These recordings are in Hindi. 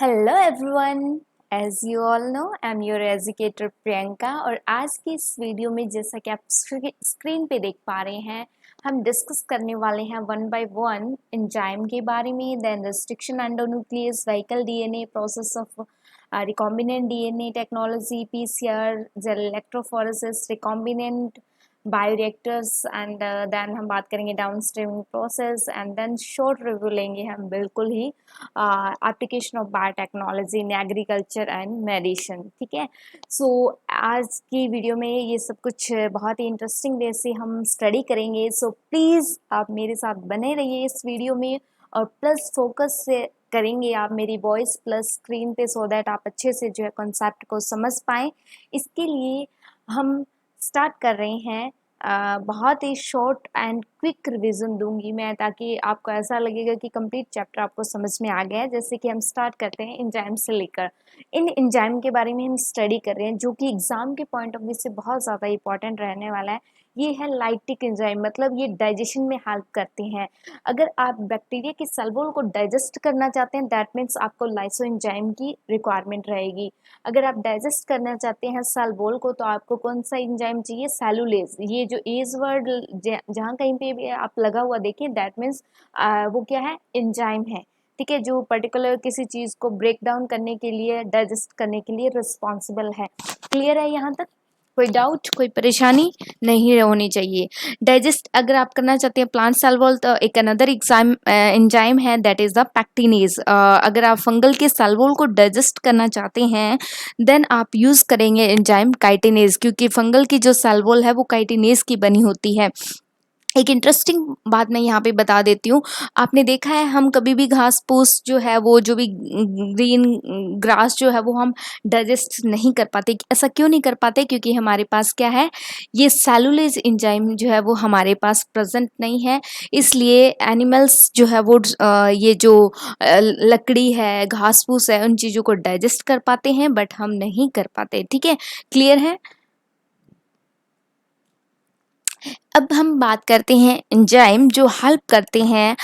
Hello everyone, as you all know I am your educator Priyanka. और आज की इस वीडियो में जैसा कि आप स्क्रीन पे देख पा रहे हैं, हम डिस्कस करने वाले हैं वन बाय वन एंजाइम के बारे में, then restriction endonuclease, vehicle DNA, process of recombinant DNA technology, PCR, gel electrophoresis, recombinant bioreactors and then हम बात करेंगे downstream process and then short review लेंगे हम बिल्कुल ही application of biotechnology in agriculture and medicine. ठीक है, सो आज की वीडियो में ये सब कुछ बहुत ही इंटरेस्टिंग वे से हम स्टडी करेंगे। सो प्लीज़ आप मेरे साथ बने रहिए इस वीडियो में और प्लस फोकस से करेंगे आप मेरी वॉइस प्लस स्क्रीन पे, सो दैट आप अच्छे से जो है कॉन्सेप्ट को समझ पाएँ। इसके लिए हम स्टार्ट कर रहे हैं। बहुत ही शॉर्ट एंड क्विक रिवीजन दूंगी मैं, ताकि आपको ऐसा लगेगा कि कंप्लीट चैप्टर आपको समझ में आ गया है। जैसे कि हम स्टार्ट करते हैं एंजाइम से लेकर। इन एंजाइम के बारे में हम स्टडी कर रहे हैं, जो कि एग्जाम के पॉइंट ऑफ व्यू से बहुत ज़्यादा इंपॉर्टेंट रहने वाला है। ये है लाइटिक एंजाइम, मतलब ये डाइजेशन में हेल्प करते हैं। अगर आप बैक्टीरिया के सेल वॉल को डाइजेस्ट करना चाहते हैं, दैट मीन्स आपको लाइसो एंजाइम की रिक्वायरमेंट रहेगी। अगर आप डाइजेस्ट करना चाहते हैं सेल वॉल को, तो आपको कौन सा एंजाइम चाहिए? सेलुलेज। ये जो एज वर्ड जहाँ कहीं पे भी आप लगा हुआ देखें, दैट मीन्स वो क्या है? एंजाइम है। ठीक है, जो पर्टिकुलर किसी चीज़ को ब्रेक डाउन करने के लिए, डाइजेस्ट करने के लिए रिस्पॉन्सिबल है। क्लियर है यहाँ तक? कोई डाउट, कोई परेशानी नहीं होनी चाहिए। डाइजेस्ट अगर आप करना चाहते हैं प्लांट सेल वॉल, तो एक अनदर एंजाइम है, दैट इज द पैक्टिनेज। अगर आप फंगल के सेल वॉल को डाइजेस्ट करना चाहते हैं, देन आप यूज करेंगे एंजाइम काइटिनेज, क्योंकि फंगल की जो सेल वॉल है वो काइटिनेज की बनी होती है। एक इंटरेस्टिंग बात मैं यहाँ पे बता देती हूँ। आपने देखा है, हम कभी भी घास फूस जो है, वो जो भी ग्रीन ग्रास जो है, वो हम डाइजेस्ट नहीं कर पाते। ऐसा क्यों नहीं कर पाते? क्योंकि हमारे पास क्या है, ये सेलुलेज एंजाइम जो है वो हमारे पास प्रेजेंट नहीं है। इसलिए एनिमल्स जो है वो ये जो लकड़ी है, घास फूस है, उन चीज़ों को डाइजेस्ट कर पाते हैं, बट हम नहीं कर पाते। ठीक है, क्लियर है? अब हम बात करते हैं एंजाइम जो हेल्प करते हैं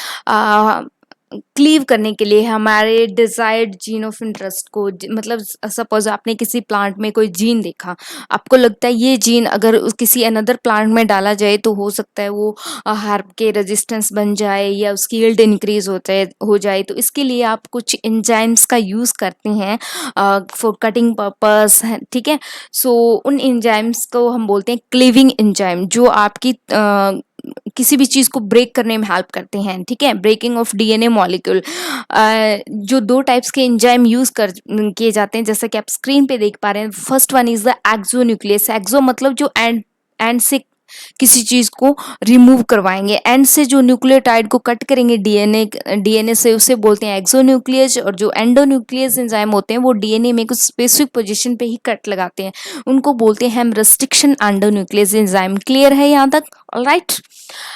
क्लीव करने के लिए हमारे डिजायर्ड जीन ऑफ इंटरेस्ट को। मतलब सपोज आपने किसी प्लांट में कोई जीन देखा, आपको लगता है ये जीन अगर किसी अनदर प्लांट में डाला जाए तो हो सकता है वो हार्ब के रेजिस्टेंस बन जाए या उसकी यील्ड इंक्रीज हो जाए। तो इसके लिए आप कुछ एंजाइम्स का यूज़ करते हैं फॉर कटिंग पर्पस। ठीक है, सो उन एंजाइम्स को हम बोलते हैं क्लीविंग एंजाइम, जो आपकी किसी भी चीज़ को ब्रेक करने में हेल्प करते हैं। ठीक है, ब्रेकिंग ऑफ डीएनए मॉलिक्यूल। जो दो टाइप्स के एंजाइम यूज कर किए जाते हैं, जैसे कि आप स्क्रीन पे देख पा रहे हैं। First one is the exonuclease. Exo मतलब जो एंड से किसी चीज को रिमूव करवाएंगे, एंड से जो न्यूक्लियोटाइड को कट करेंगे डीएनए से, उसे बोलते हैं एक्सोन्यूक्लियस। और जो एंडोन्यूक्लियस एंजाइम होते हैं, वो डीएनए में कुछ स्पेसिफिक पोजीशन पे ही कट लगाते हैं, उनको बोलते हैं हम रिस्ट्रिक्शन एंडोन्यूक्लियस एंजाइम। क्लियर है यहाँ तक? ऑलराइट।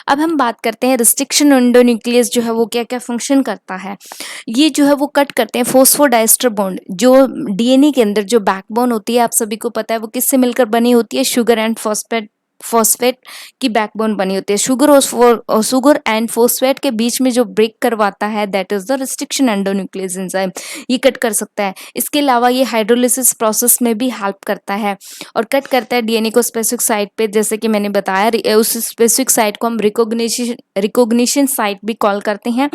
अब हम बात करते हैं रिस्ट्रिक्शन एंडोन्यूक्लियस जो है वो क्या क्या फंक्शन करता है। ये जो है वो कट करते हैं फोस्फोडाइस्टर बॉन्ड। जो डीएनए के अंदर जो बैकबोन होती है, आप सभी को पता है वो किससे मिलकर बनी होती है? शुगर एंड फॉस्फेट की बैकबोन बनी होती है। शुगर एंड फॉस्फेट के बीच में जो ब्रेक करवाता है, that is the restriction endonuclease enzyme. ये कट कर सकता है। इसके अलावा ये हाइड्रोलिसिस प्रोसेस में भी हेल्प करता है और कट करता है डीएनए को स्पेसिफिक साइट पे। जैसे कि मैंने बताया, उस स्पेसिफिक साइट को हम रिकॉग्निशन साइट भी कॉल करते हैं।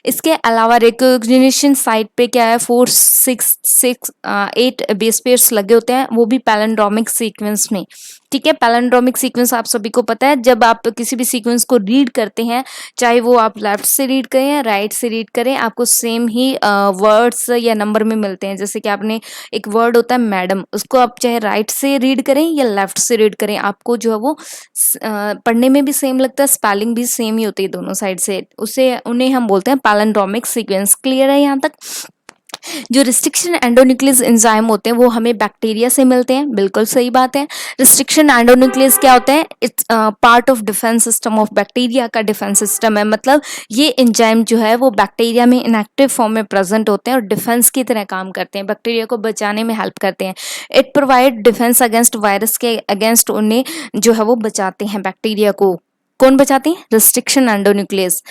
इसके अलावा रिकॉग्निशन साइट पे क्या है, 4 6 6 8 बेस पेयर्स लगे होते हैं, वो भी पैलिंड्रोमिक सीक्वेंस में। ठीक है, पैलिंड्रोमिक सीक्वेंस आप सभी को पता है। जब आप किसी भी सीक्वेंस को रीड करते हैं, चाहे वो आप लेफ्ट से रीड करें या राइट से रीड करें, आपको सेम ही वर्ड्स या नंबर में मिलते हैं। जैसे कि आपने एक वर्ड होता है मैडम, उसको आप चाहे राइट से रीड करें या लेफ्ट से रीड करें, आपको जो है वो पढ़ने में भी सेम लगता है, स्पेलिंग भी सेम ही होती है दोनों साइड से। उन्हें हम बोलते हैं पैलिंड्रोमिक सीक्वेंस। क्लियर है यहाँ तक? जो रिस्ट्रिक्शन एंडोन्यूक्लियस एंजाइम होते हैं वो हमें बैक्टीरिया से मिलते हैं। बिल्कुल सही बात है। रिस्ट्रिक्शन एंडोन्यूक्लियस क्या होते हैं? It's part of defence system of bacteria का डिफेंस सिस्टम है। मतलब ये एंजाइम जो है वो बैक्टीरिया में इनएक्टिव फॉर्म में प्रेजेंट होते हैं और डिफेंस की तरह काम करते हैं, बैक्टीरिया को बचाने में हेल्प करते हैं। It provide defence against virus के अगेंस्ट, उन्हें जो है वो बचाते हैं बैक्टीरिया को। कौन बचाती है? Restriction endonuclease.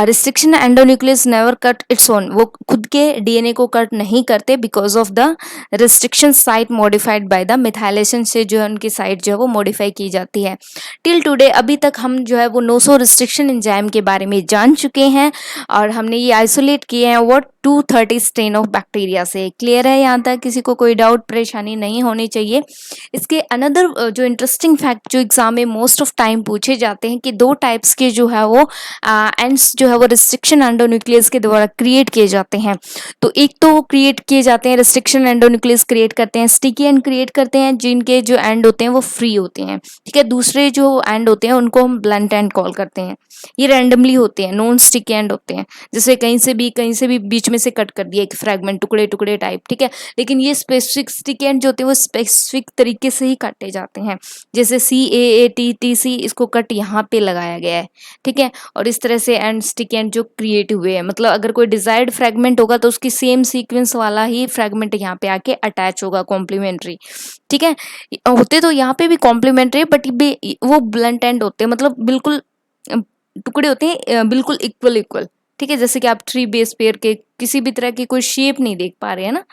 Restriction endonuclease never cut its own, वो खुद के डीएनए को कट नहीं करते because of the restriction site modified by the methylation से जो है उनकी साइट जो है वो मॉडिफाई की जाती है। टिल टुडे अभी तक हम जो है वो 900 रिस्ट्रिक्शन एंजाइम के बारे में जान चुके हैं और हमने ये आइसोलेट किए हैं वो 230 स्ट्रेन ऑफ बैक्टीरिया से। क्लियर है यहाँ तक? किसी को कोई डाउट परेशानी नहीं होनी चाहिए। इसके अनदर जो इंटरेस्टिंग फैक्ट जो एग्जाम में मोस्ट ऑफ टाइम पूछे जाते हैं कि दो टाइप्स के जो है वो एंड्स जो है वो रिस्ट्रिक्शन एंडोन्यूक्लियस के द्वारा क्रिएट किए जाते हैं। तो एक तो क्रिएट किए जाते हैं, रिस्ट्रिक्शन एंडोन्यूक्लियस क्रिएट करते हैं, स्टिकी एंड क्रिएट करते हैं जिनके जो एंड होते हैं वो फ्री होते हैं। ठीक है, दूसरे जो एंड होते हैं उनको हम ब्लंट एंड कॉल करते हैं। ये रैंडमली होते हैं, नॉन स्टिकी एंड होते हैं, जैसे कहीं से भी बीच में से कट कर दिया एक फ्रेगमेंट, टुकड़े टुकड़े टाइप। ठीक है, लेकिन ये स्पेसिफिक स्टिकी एंड जो होते हैं वो स्पेसिफिक तरीके से ही काटे जाते हैं, जैसे CAATTC इसको कट यहाँ पे लगाया गया है। ठीक है, और इस तरह से एंड स्टिकी एंड जो क्रिएट हुए हैं, मतलब अगर कोई डिजायर्ड फ्रेगमेंट होगा तो उसकी सेम सीक्वेंस वाला ही फ्रेगमेंट यहाँ पे आके अटैच होगा, कॉम्प्लीमेंट्री। ठीक है, होते तो यहाँ पे भी कॉम्प्लीमेंट्री बट वो ब्लंट एंड होते हैं, मतलब बिल्कुल टुकड़े होते हैं बिल्कुल इक्वल इक्वल। ठीक है, जैसे कि आप ट्री बेस पेयर के किसी भी तरह की कोई शेप नहीं देख पा रहे हैं ना,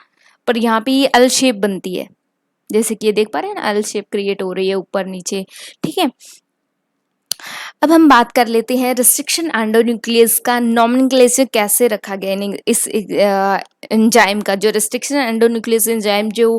पर यहाँ पे ये एल शेप बनती है, जैसे कि ये देख पा रहे हैं ना, एल शेप क्रिएट हो रही है ऊपर नीचे। ठीक है, अब हम बात कर लेते हैं रिस्ट्रिक्शन एंडोन्यूक्लियस का नॉमेनक्लेचर कैसे रखा गया है इस एंजाइम का। जो रिस्ट्रिक्शन एंडोन्यूक्लियस एंजाइम जो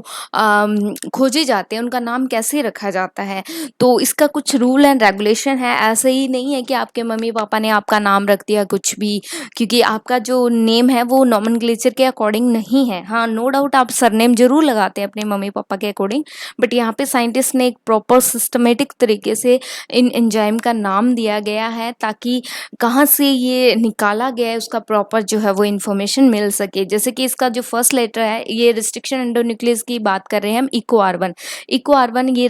खोजे जाते हैं उनका नाम कैसे रखा जाता है, तो इसका कुछ रूल एंड रेगुलेशन है। ऐसा ही नहीं है कि आपके मम्मी पापा ने आपका नाम रख दिया कुछ भी, क्योंकि आपका जो नेम है वो नॉमेनक्लेचर के अकॉर्डिंग नहीं है। हाँ, नो डाउट आप सरनेम जरूर लगाते हैं अपने मम्मी पापा के अकॉर्डिंग, बट यहाँ पे साइंटिस्ट ने एक प्रॉपर सिस्टमेटिक तरीके से इन एंजाइम का नाम दिया गया है ताकि कहाँ से ये निकाला गया है उसका प्रॉपर जो है वो इन्फॉर्मेशन मिल सके। जैसे कि इसका जो फर्स्ट लेटर है, ये रिस्ट्रिक्शन एंडोन्यूक्लियस की बात कर रहे हैं हम, इको आर1 ये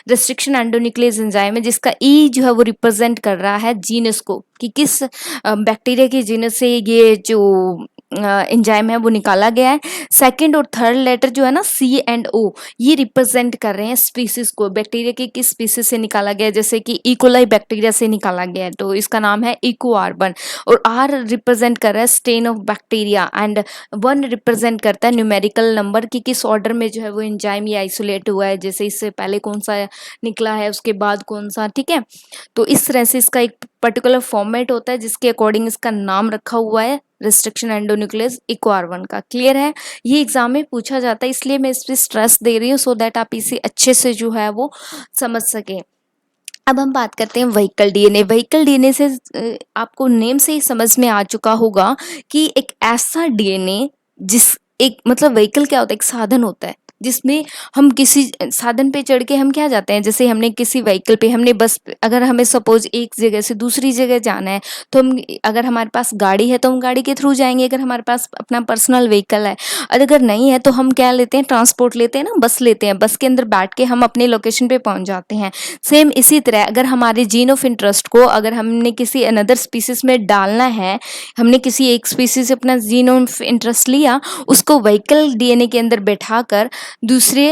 रिस्ट्रिक्शन एंडोन्यूक्लियस एंजाइम है जिसका ई जो है वो रिप्रेजेंट कर रहा है जीनस को, कि किस बैक्टीरिया की जीनस से ये जो एंजाइम है वो निकाला गया है। सेकंड और थर्ड लेटर जो है ना, C एंड O, ये रिप्रेजेंट कर रहे हैं स्पीसीज को, बैक्टीरिया की किस स्पीसीज से निकाला गया है। जैसे कि इकोलाई बैक्टीरिया से निकाला गया है तो इसका नाम है इको-R1, और R रिप्रेजेंट कर रहा है strain of bacteria, and 1 represent करता है न्यूमेरिकल नंबर कि किस ऑर्डर में जो है वो एंजाइम ये आइसोलेट हुआ है, जैसे इससे पहले कौन सा निकला है उसके बाद कौन सा। ठीक है, तो इस तरह से इसका एक पर्टिकुलर फॉर्मेट होता है जिसके अकॉर्डिंग इसका नाम रखा हुआ है रिस्ट्रिक्शन एंडोन्यूक्लियस इको-R1 का। क्लियर है? ये एग्जाम में पूछा जाता है, इसलिए मैं इस पर स्ट्रेस दे रही हूँ सो दैट आप इसे अच्छे से जो है वो समझ सकें। अब हम बात करते हैं व्हीकल डीएनए। व्हीकल डीएनए से आपको नेम से ही समझ में आ चुका होगा कि एक ऐसा डीएनए जिस एक मतलब व्हीकल क्या होता है, एक साधन होता है जिसमें हम किसी साधन पे चढ़ के हम क्या जाते हैं, जैसे हमने किसी व्हीकल पे हमने बस अगर हमें सपोज एक जगह से दूसरी जगह जाना है तो हम अगर हमारे पास गाड़ी है तो हम गाड़ी के थ्रू जाएंगे, अगर हमारे पास अपना पर्सनल व्हीकल है। और अगर नहीं है तो हम क्या लेते हैं, ट्रांसपोर्ट लेते हैं ना, बस लेते हैं, बस के अंदर बैठ के हम अपने लोकेशन पे पहुंच जाते हैं। सेम इसी तरह अगर हमारे जीन ऑफ इंटरेस्ट को अगर हमने किसी अनदर स्पीसीज में डालना है, हमने किसी एक स्पीसीज से अपना जीन ऑफ इंटरेस्ट लिया, उसको व्हीकल डीएनए के अंदर बैठा कर दूसरे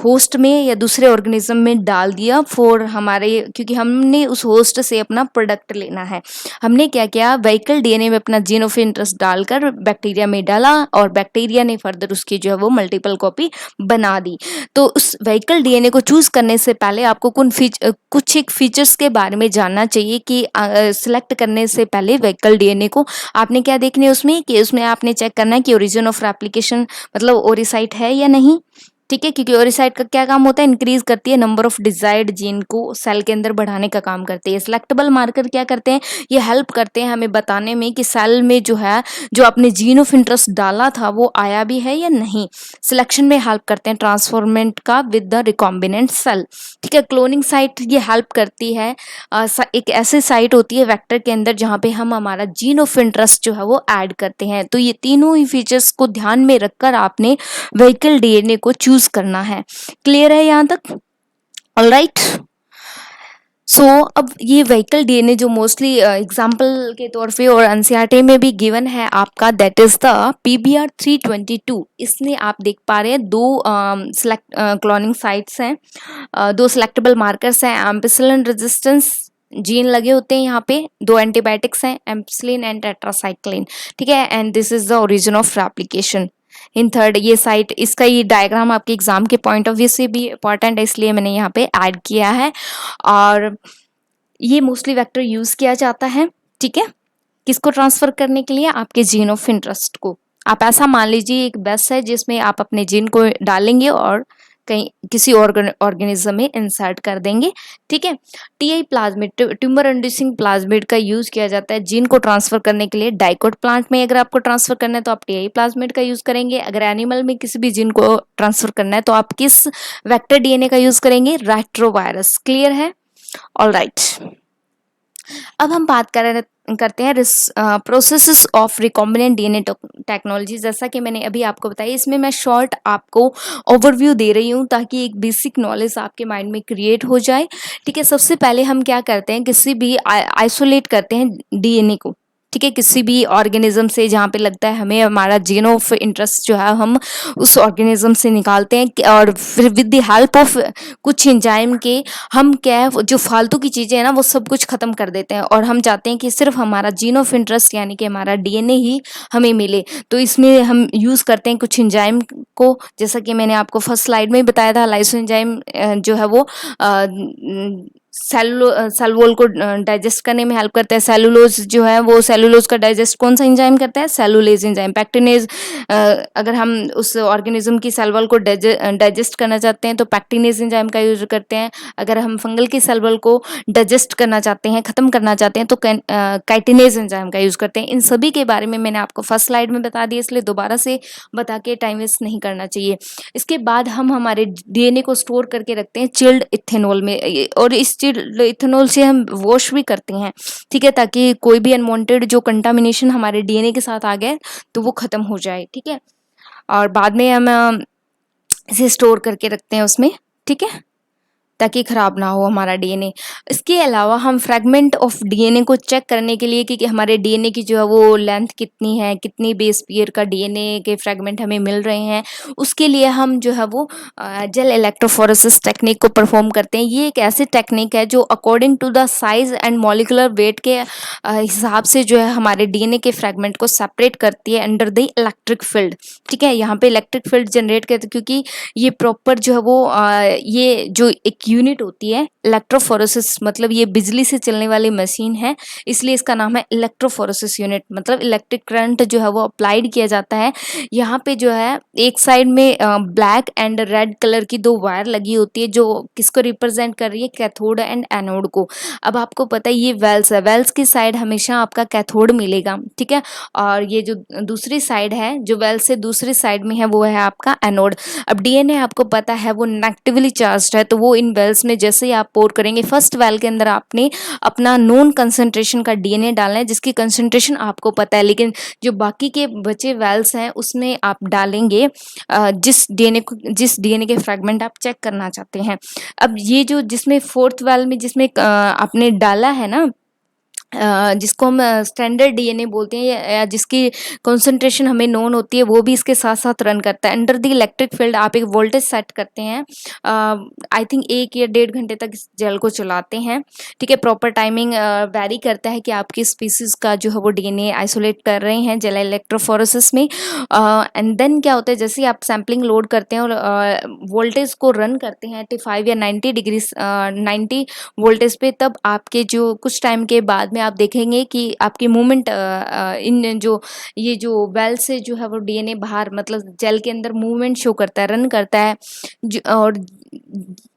होस्ट में या दूसरे ऑर्गेनिज्म में डाल दिया फॉर हमारे, क्योंकि हमने उस होस्ट से अपना प्रोडक्ट लेना है। हमने क्या किया, व्हीकल डीएनए में अपना जीन ऑफ इंटरेस्ट डालकर बैक्टीरिया में डाला और बैक्टीरिया ने फर्दर उसकी जो है वो मल्टीपल कॉपी बना दी। तो उस व्हीकल डीएनए को चूज करने से पहले आपको कुछ एक फीचर्स के बारे में जानना चाहिए कि सिलेक्ट करने से पहले व्हीकल डीएनए को आपने क्या देखने है उसमें, कि उसमें आपने चेक करना है कि ओरिजिन ऑफ रेप्लिकेशन मतलब ओरिसाइट है या नहीं। ठीक है, क्योंकि ओरिसाइट का क्या काम होता है, इंक्रीज करती है नंबर ऑफ डिजायर्ड जीन को सेल के अंदर बढ़ाने का काम करती है। सिलेक्टेबल मार्कर क्या करते हैं, ये हेल्प करते हैं हमें बताने में कि सेल में जो है जो आपने जीन ऑफ इंटरेस्ट डाला था वो आया भी है या नहीं। सिलेक्शन में हेल्प करते हैं ट्रांसफॉर्मेंट का विद द रिकॉम्बिनेंट सेल। ठीक है, क्लोनिंग साइट ये हेल्प करती है, एक ऐसी साइट होती है वेक्टर के अंदर जहाँ पे हम हमारा जीन ऑफ इंटरेस्ट जो है वो ऐड करते हैं। तो ये तीनों ही फीचर्स को ध्यान में रखकर आपने व्हीकल डीएनए को चूज करना है। क्लियर है यहाँ तक? ऑलराइट। सो अब ये व्हीकल डीएनए जो मोस्टली एग्जाम्पल के तौर पे और एनसीईआरटी में भी गिवन है आपका, दैट इज द PBR322। इसमें आप देख पा रहे हैं दो सिलेक्ट क्लोनिंग साइट्स हैं, दो सिलेक्टेबल मार्कर्स हैं, एम्पिसिलिन रेजिस्टेंस जीन लगे होते हैं यहाँ पे, दो एंटीबायोटिक्स हैं, एम्पिसिलिन एंड टेट्रासाइक्लिन, ठीक है, and this is the origin of application in third. ये साइट, इसका ये डायग्राम आपके एग्जाम के पॉइंट ऑफ व्यू से भी इंपॉर्टेंट है, इसलिए मैंने यहाँ पे ऐड किया है। और ये मोस्टली वेक्टर यूज किया जाता है, ठीक है, किसको ट्रांसफर करने के लिए, आपके जीन ऑफ इंटरेस्ट को। आप ऐसा मान लीजिए एक बेस है जिसमें आप अपने जीन को डालेंगे और कहीं किसी ऑर्गेनिज्म में इंसर्ट कर देंगे, ठीक है। TI plasmid, tumour inducing plasmid का यूज किया जाता है जीन को ट्रांसफर करने के लिए। डाइकोट प्लांट में अगर आपको ट्रांसफर करना है तो आप टीआई प्लाज्मिड का यूज करेंगे। अगर एनिमल में किसी भी जीन को ट्रांसफर करना है तो आप किस वेक्टर डीएनए का यूज करेंगे, रेट्रोवायरस। क्लियर है? All right. अब हम बात करते हैं processes of recombinant DNA technology. जैसा कि मैंने अभी आपको बताया, इसमें मैं शॉर्ट आपको ओवरव्यू दे रही हूँ ताकि एक बेसिक नॉलेज आपके माइंड में क्रिएट हो जाए, ठीक है। सबसे पहले हम क्या करते हैं, किसी भी आइसोलेट करते हैं डीएनए को, ठीक है, किसी भी ऑर्गेनिज्म से जहाँ पे लगता है हमें हमारा जीन ऑफ इंटरेस्ट जो है हम उस ऑर्गेनिज्म से निकालते हैं, और फिर विद द हेल्प ऑफ कुछ एंजाइम के हम क्या है, जो फालतू की चीज़ें हैं ना वो सब कुछ ख़त्म कर देते हैं, और हम चाहते हैं कि सिर्फ हमारा जीन ऑफ इंटरेस्ट यानी कि हमारा डीएनए ही हमें मिले। तो इसमें हम यूज़ करते हैं कुछ एंजाइम को, जैसा कि मैंने आपको फर्स्ट स्लाइड में ही बताया था। लाइसो एंजाइम जो है वो सेलुलोज को डाइजेस्ट करने में हेल्प करता है। सेलुलोज जो है वो, सेलुलोज का डाइजेस्ट कौन सा एंजाइम करता है, सेलुलेज एंजाइम। पैक्टिनेज, अगर हम उस ऑर्गेनिज्म की सेल वॉल को डाइजेस्ट करना चाहते हैं तो पैक्टिनेज एंजाइम का यूज करते हैं। अगर हम फंगल की सेल वॉल को डाइजेस्ट करना चाहते हैं, खत्म करना चाहते हैं, तो काइटिनेज एंजाइम का यूज करते हैं। इन सभी के बारे में मैंने आपको फर्स्ट स्लाइड में बता दिया, इसलिए दोबारा से बता के टाइम वेस्ट नहीं करना चाहिए। इसके बाद हम हमारे डीएनए को स्टोर करके रखते हैं चिल्ड इथेनॉल में, और इस चिल्ड इथेनॉल से हम वॉश भी करते हैं, ठीक है, ताकि कोई भी अनवांटेड जो कंटामिनेशन हमारे डीएनए के साथ आ गया तो वो खत्म हो जाए, ठीक है। और बाद में हम इसे स्टोर करके रखते हैं उसमें, ठीक है, ताकि ख़राब ना हो हमारा डीएनए। इसके अलावा हम फ्रैगमेंट ऑफ डीएनए को चेक करने के लिए कि हमारे डीएनए की जो है वो लेंथ कितनी है, कितनी बेस पेयर का डीएनए के फ्रैगमेंट हमें मिल रहे हैं, उसके लिए हम जो है वो जेल इलेक्ट्रोफोरेसिस टेक्निक को परफॉर्म करते हैं। ये एक ऐसी टेक्निक है जो according to the size and molecular weight के हिसाब से जो है हमारे डीएनए के फ्रैगमेंट को सेपरेट करती है अंडर द इलेक्ट्रिक फील्ड, ठीक है। यहाँ पे इलेक्ट्रिक फील्ड जनरेट करते हैं क्योंकि ये प्रॉपर जो है वो ये जो एक यूनिट होती है इलेक्ट्रोफोरेसिस, मतलब ये बिजली से चलने वाली मशीन है, इसलिए इसका नाम है इलेक्ट्रोफोरेसिस यूनिट। मतलब इलेक्ट्रिक करंट जो है वो अप्लाइड किया जाता है। यहाँ पे जो है एक साइड में ब्लैक एंड रेड कलर की दो वायर लगी होती है जो किसको रिप्रेजेंट कर रही है, कैथोड एंड एनोड को। अब आपको पता है ये वेल्स है, वेल्स की साइड हमेशा आपका कैथोड मिलेगा, ठीक है, और ये जो दूसरी साइड है जो वेल्स से दूसरी साइड में है वो है आपका एनोड। अब डीएनए आपको पता है वो नेगेटिवली चार्ज्ड है, तो वो इन वेल्स में जैसे ही आप पोर करेंगे, फर्स्ट वेल के अंदर आपने अपना नोन कंसंट्रेशन का डीएनए डालना है जिसकी कंसंट्रेशन आपको पता है, लेकिन जो बाकी के बचे वेल्स हैं उसमें आप डालेंगे जिस डीएनए के फ्रेगमेंट आप चेक करना चाहते हैं। अब ये जो जिसमें फोर्थ वेल में जिसमें आपने डाला है ना, जिसको हम स्टैंडर्ड डीएनए बोलते हैं, या जिसकी कंसंट्रेशन हमें नोन होती है, वो भी इसके साथ साथ रन करता है अंडर द इलेक्ट्रिक फील्ड। आप एक वोल्टेज सेट करते हैं, आई थिंक 1 या 1.5 घंटे तक इस जेल को चलाते हैं, ठीक है। प्रॉपर टाइमिंग वैरी करता है कि आपकी स्पीसीज का जो है वो डीएनए आइसोलेट कर रहे हैं जेल इलेक्ट्रोफोरेसिस में। एंड देन क्या होता है, जैसे ही आप सैम्पलिंग लोड करते हैं और वोल्टेज को रन करते हैं 85 या 90 डिग्री 90 वोल्टेज पे, तब आपके जो कुछ टाइम के बाद में आप देखेंगे कि आपकी मूवमेंट इन जो ये जो वेल से जो है वो डीएनए बाहर मतलब जेल के अंदर मूवमेंट शो करता है, रन करता है। और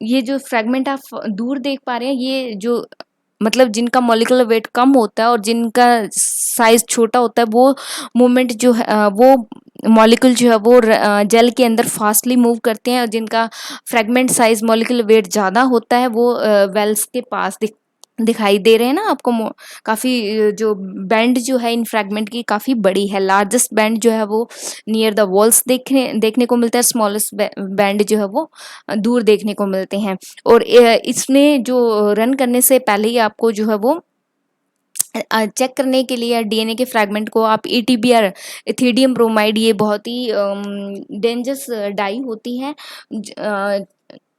ये जो फ्रेगमेंट आप दूर देख पा रहे हैं, ये जो मतलब जिनका मॉलिक्यूलर वेट कम होता है और जिनका साइज छोटा होता है, वो मूवमेंट जो है वो मॉलिक्यूल जो है वो जेल के अंदर फास्टली मूव करते हैं, और जिनका फ्रेगमेंट साइज मॉलिक्यूलर वेट ज़्यादा होता है वो वेल्स के पास दिखाई दे रहे हैं ना आपको, काफ़ी जो बैंड जो है इन फ्रैगमेंट की काफ़ी बड़ी है। लार्जेस्ट बैंड जो है वो नियर द वॉल्स देखने देखने को मिलता है, स्मॉलेस्ट बैंड जो है वो दूर देखने को मिलते हैं। और इसमें जो रन करने से पहले ही आपको जो है वो चेक करने के लिए डीएनए के फ्रैगमेंट को आप ईटीबीआर, इथिडियम ब्रोमाइड, ये बहुत ही डेंजरस डाई होती है,